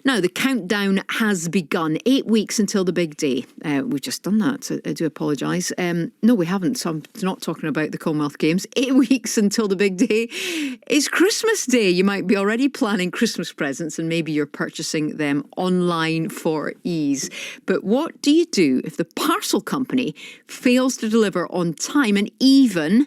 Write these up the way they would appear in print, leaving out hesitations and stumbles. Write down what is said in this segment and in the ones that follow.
Now, the countdown has begun. 8 weeks until the big day. We've just done that, so I do apologise. No, we haven't, so I'm not talking about the Commonwealth Games. 8 weeks until the big day is Christmas Day. You might be already planning Christmas presents and maybe you're purchasing them online for ease. But what do you do if the parcel company fails to deliver on time and even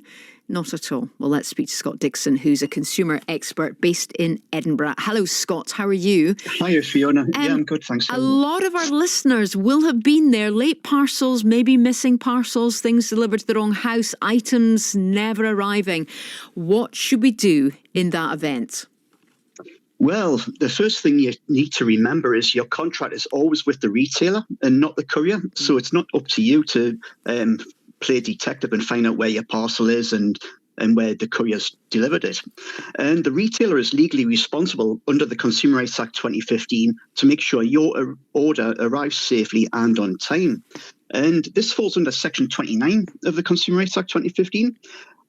not at all? Well, let's speak to Scott Dixon, who's a consumer expert based in Edinburgh. Hello, Scott. How are you? Hi, Fiona. Yeah, I'm good, thanks. A lot of our listeners will have been there. Late parcels, maybe missing parcels, things delivered to the wrong house, items never arriving. What should we do in that event? Well, the first thing you need to remember is your contract is always with the retailer and not the courier. So it's not up to you to play detective and find out where your parcel is and where the courier's delivered it. And the retailer is legally responsible under the Consumer Rights Act 2015 to make sure your order arrives safely and on time. And this falls under Section 29 of the Consumer Rights Act 2015.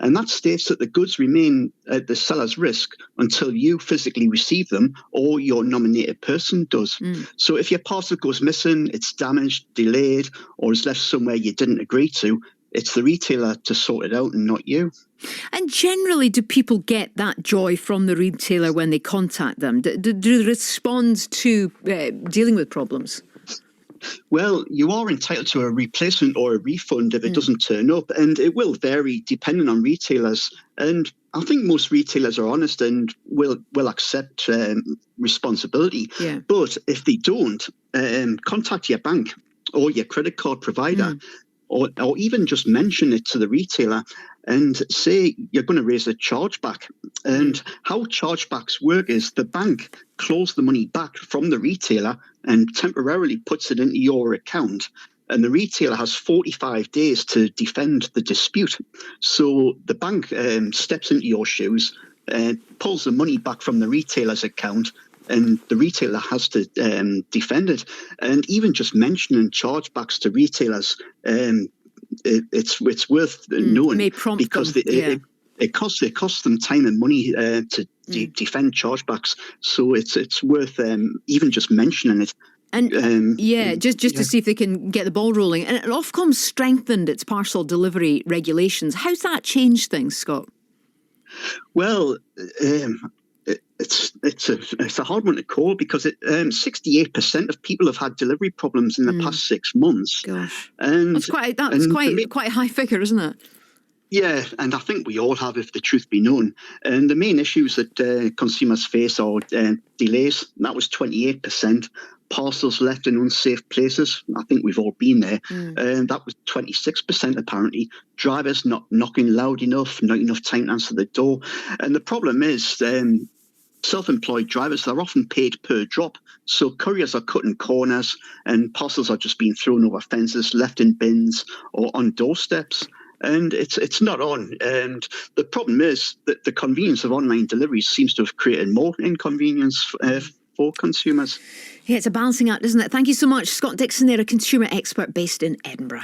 And that states that the goods remain at the seller's risk until you physically receive them or your nominated person does. So if your parcel goes missing, it's damaged, delayed, or is left somewhere you didn't agree to, it's the retailer to sort it out and not you. And generally, do people get that joy from the retailer when they contact them? Do they respond to dealing with problems? Well, you are entitled to a replacement or a refund if it doesn't turn up, and it will vary depending on retailers. And I think most retailers are honest and will accept responsibility. Yeah. But if they don't, contact your bank or your credit card provider. Or even just mention it to the retailer and say you're going to raise a chargeback. And how chargebacks work is the bank claws the money back from the retailer and temporarily puts it into your account. And the retailer has 45 days to defend the dispute. So the bank steps into your shoes, pulls the money back from the retailer's account, and the retailer has to defend it. And even just mentioning chargebacks to retailers, it's worth knowing because it costs them time and money to defend chargebacks. So it's worth even just mentioning it. And just to see if they can get the ball rolling. And Ofcom's strengthened its parcel delivery regulations. How's that changed things, Scott? Well, it's a hard one to call because 68% of people have had delivery problems in the past 6 months. Gosh, and that's quite a high figure, isn't it? Yeah, and I think we all have, if the truth be known. And the main issues that consumers face are delays. That was 28%. Parcels left in unsafe places. I think we've all been there. And that was 26% apparently. Drivers not knocking loud enough, not enough time to answer the door. And the problem is self-employed drivers, they're often paid per drop. So couriers are cutting corners and parcels are just being thrown over fences, left in bins or on doorsteps. And it's not on. And the problem is that the convenience of online deliveries seems to have created more inconvenience for consumers. Yeah, it's a balancing act, isn't it? Thank you so much. Scott Dixon there, a consumer expert based in Edinburgh.